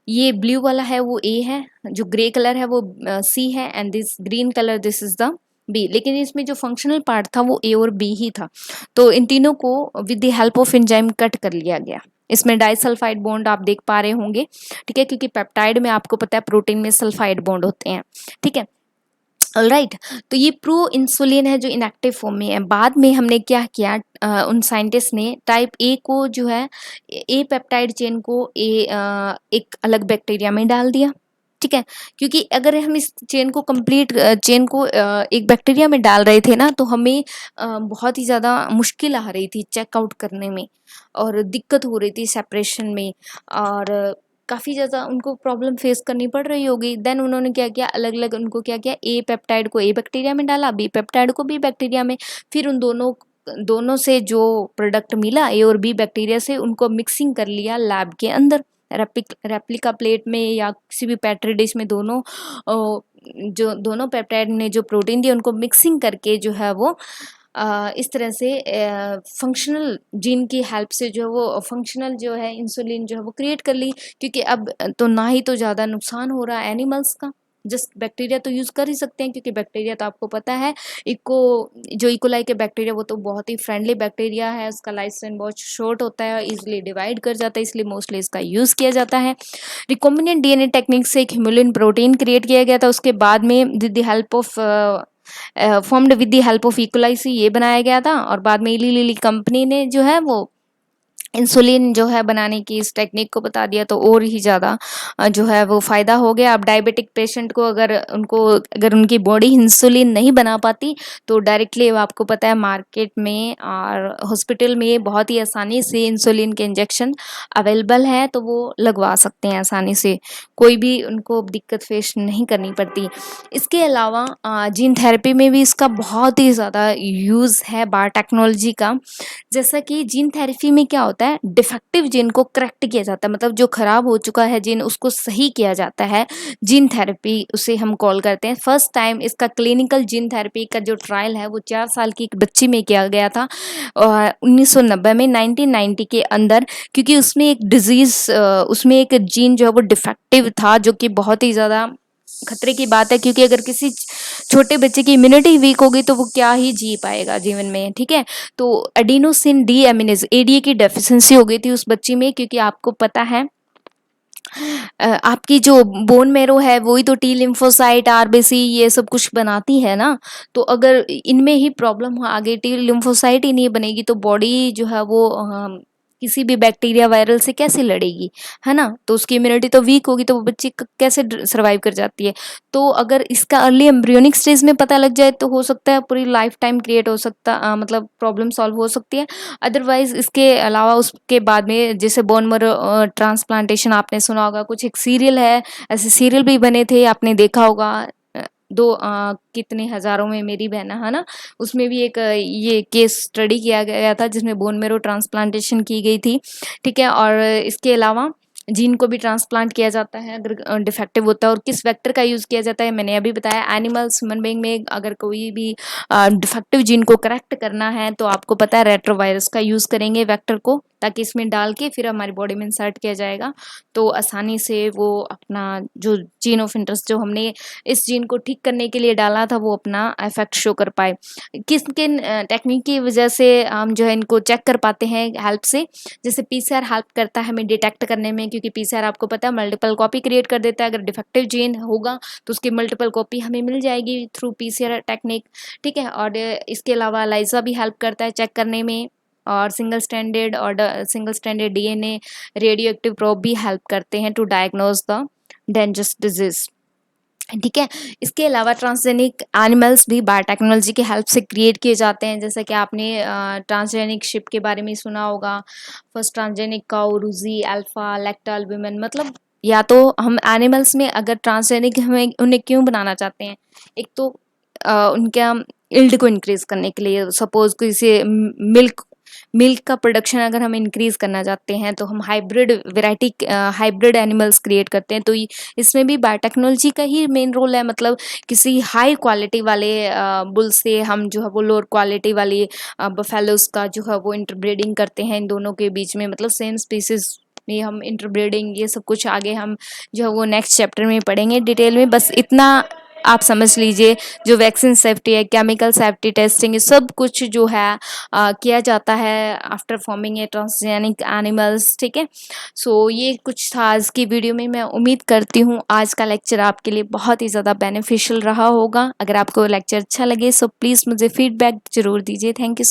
ये ब्लू वाला है वो ए है, जो ग्रे कलर है वो सी है, and this green colour this is the B. लेकिन इसमें जो फंक्शनल पार्ट था वो ए और बी ही था। तो इन तीनों को with the help of enzyme cut कर लिया गया। इसमें डाइसल्फाइड बॉन्ड आप देख पा रहे होंगे, ठीक है, क्योंकि पेप्टाइड में आपको पता है प्रोटीन में सल्फाइड बॉन्ड होते हैं, ठीक है, ऑलराइट। तो ये प्रो इंसुलिन है जो इनएक्टिव फॉर्म में है। बाद में हमने क्या किया, उन साइंटिस्ट ने टाइप ए को जो है, ए पेप्टाइड चेन को एक अलग बैक्टीरिया में डाल दिया, ठीक है, क्योंकि अगर हम इस चेन को कंप्लीट चेन को एक बैक्टीरिया में डाल रहे थे ना, तो हमें बहुत ही ज़्यादा मुश्किल आ रही थी चेकआउट करने में, और दिक्कत हो रही थी सेपरेशन में, और काफ़ी ज़्यादा उनको प्रॉब्लम फेस करनी पड़ रही होगी। देन उन्होंने क्या किया, अलग-अलग उनको क्या किया, ए पेप्टाइड को ए बैक्टीरिया में डाला, बी पेप्टाइड को बी बैक्टीरिया में, फिर उन दोनों दोनों से जो प्रोडक्ट मिला ए और बी बैक्टीरिया से, उनको मिक्सिंग कर लिया लैब के अंदर, रेप्लिका प्लेट में या किसी भी पेट्री डिश में। जो दोनों पेप्टाइड ने जो प्रोटीन दिया उनको मिक्सिंग करके जो है वो इस तरह से फंक्शनल जीन की हेल्प से जो है वो फंक्शनल जो है इंसुलिन जो है वो क्रिएट कर ली। क्योंकि अब तो ना ही तो ज़्यादा नुकसान हो रहा है एनिमल्स का, जस्ट बैक्टीरिया तो यूज़ कर ही सकते हैं, क्योंकि बैक्टीरिया तो आपको पता है जो इकोलाई के बैक्टीरिया वो तो बहुत ही फ्रेंडली बैक्टीरिया है, उसका लाइफ स्पैन बहुत शॉर्ट होता है, इजीली डिवाइड कर जाता है, इसलिए मोस्टली इसका यूज़ किया जाता है। रिकॉम्बिनेंट डीएनए टेक्निक से एक ह्यूमुलिन प्रोटीन क्रिएट किया गया था, उसके बाद में with the help of formed with the help of E coli से ये बनाया गया था, और बाद में इली लिली कंपनी ने जो है वो इंसुलिन जो है बनाने की इस टेक्निक को बता दिया, तो और ही ज़्यादा जो है वो फ़ायदा हो गया। अब डायबिटिक पेशेंट को अगर उनकी बॉडी इंसुलिन नहीं बना पाती, तो डायरेक्टली आपको पता है मार्केट में और हॉस्पिटल में बहुत ही आसानी से इंसुलिन के इंजेक्शन अवेलेबल है, तो वो लगवा सकते हैं आसानी से, कोई भी उनको दिक्कत फेस नहीं करनी पड़ती। इसके अलावा जीन थेरेपी में भी इसका बहुत ही ज़्यादा यूज़ है बायोटेक्नोलॉजी का। जैसा कि जीन थेरेपी में क्या होता है, डिफेक्टिव जीन को करेक्ट किया जाता है, मतलब जो खराब हो चुका है जीन उसको सही किया जाता है, जीन थेरेपी उसे हम कॉल करते हैं। फर्स्ट टाइम इसका क्लिनिकल जीन थेरेपी का जो ट्रायल है वो 4 साल की एक बच्ची में किया गया था 1990 में, 1990 के अंदर, क्योंकि उसमें एक जीन जो है वो डिफेक्टिव था, जो कि बहुत ही ज़्यादा खतरे की बात है, क्योंकि अगर किसी छोटे बच्चे की इम्यूनिटी वीक होगी तो वो क्या ही जी पाएगा जीवन में, ठीक है। तो एडिनोसिन डी एमिनेज एडीए की डेफिशिएंसी हो गई थी उस बच्ची में, क्योंकि आपको पता है आपकी जो बोन मेरो है वही तो टी लिम्फोसाइट आरबीसी ये सब कुछ बनाती है ना। तो अगर इनमें ही प्रॉब्लम आगे टी लिम्फोसाइट ही नहीं बनेगी, तो बॉडी जो है वो किसी भी बैक्टीरिया वायरल से कैसे लड़ेगी, है ना। तो उसकी इम्यूनिटी तो वीक होगी, तो वो बच्ची कैसे सर्वाइव कर जाती है। तो अगर इसका अर्ली एम्ब्रियोनिक स्टेज में पता लग जाए तो हो सकता है पूरी लाइफ टाइम क्रिएट हो सकता मतलब प्रॉब्लम सॉल्व हो सकती है। अदरवाइज इसके अलावा उसके बाद में जैसे बोन मैरो ट्रांसप्लांटेशन आपने सुना होगा, कुछ एक सीरियल है, ऐसे सीरियल भी बने थे आपने देखा होगा, कितने हजारों में मेरी बहना, है ना। उसमें भी एक ये केस स्टडी किया गया था जिसमें बोन मेरो ट्रांसप्लांटेशन की गई थी, ठीक है। और इसके अलावा जीन को भी ट्रांसप्लांट किया जाता है अगर डिफेक्टिव होता है, और किस वेक्टर का यूज़ किया जाता है मैंने अभी बताया। एनिमल्स, ह्यूमन बीइंग में अगर कोई भी डिफेक्टिव जीन को करेक्ट करना है तो आपको पता है रेट्रोवायरस का यूज़ करेंगे वेक्टर को, ताकि इसमें डाल के फिर हमारी बॉडी में इंसर्ट किया जाएगा, तो आसानी से वो अपना जो जीन ऑफ इंटरेस्ट जो हमने इस जीन को ठीक करने के लिए डाला था वो अपना इफेक्ट शो कर पाए। किन टेक्निक की वजह से हम जो है इनको चेक कर पाते हैं हेल्प से, जैसे पीसीआर हेल्प करता है हमें डिटेक्ट करने में, क्योंकि पीसीआर आपको पता है मल्टीपल कॉपी क्रिएट कर देता है। अगर डिफेक्टिव जीन होगा तो उसकी मल्टीपल कॉपी हमें मिल जाएगी थ्रू पीसीआर टेक्निक, ठीक है। और इसके अलावा एलाइजा भी हेल्प करता है चेक करने में, और single standard DNA radioactive probe भी हेल्प करते हैं to diagnose the dangerous disease, ठीक है। इसके अलावा ट्रांसजेनिक एनिमल्स भी बायोटेक्नोलॉजी की हेल्प से क्रिएट किए जाते हैं, जैसा कि आपने ट्रांसजेनिक शिप के बारे में सुना होगा। First transgenic cow, रूजी, alpha, लैक्टा albumin, मतलब या तो हम एनिमल्स में अगर ट्रांसजेनिक हमें उन्हें क्यों बनाना चाहते हैं, एक तो उनका इल्ड को इंक्रीज करने के लिए, सपोज किसी मिल्क का प्रोडक्शन अगर हम इंक्रीज करना चाहते हैं तो हम हाइब्रिड एनिमल्स क्रिएट करते हैं। तो इसमें भी बायोटेक्नोलॉजी का ही मेन रोल है, मतलब किसी हाई क्वालिटी वाले बुल से हम जो है वो लोअर क्वालिटी वाली बफेलोज का जो है वो इंटरब्रीडिंग करते हैं इन दोनों के बीच में, मतलब सेम स्पीसीज में हम इंटरब्रीडिंग, ये सब कुछ आगे हम जो है वो नेक्स्ट चैप्टर में पढ़ेंगे डिटेल में। बस इतना आप समझ लीजिए, जो वैक्सीन सेफ्टी है, केमिकल सेफ्टी टेस्टिंग, ये सब कुछ जो है किया जाता है after forming a transgenic animals, ठीक है। सो ये कुछ था आज की वीडियो में। मैं उम्मीद करती हूँ आज का लेक्चर आपके लिए बहुत ही ज़्यादा बेनिफिशियल रहा होगा। अगर आपको लेक्चर अच्छा लगे सो प्लीज़ मुझे फीडबैक ज़रूर दीजिए। Thank you.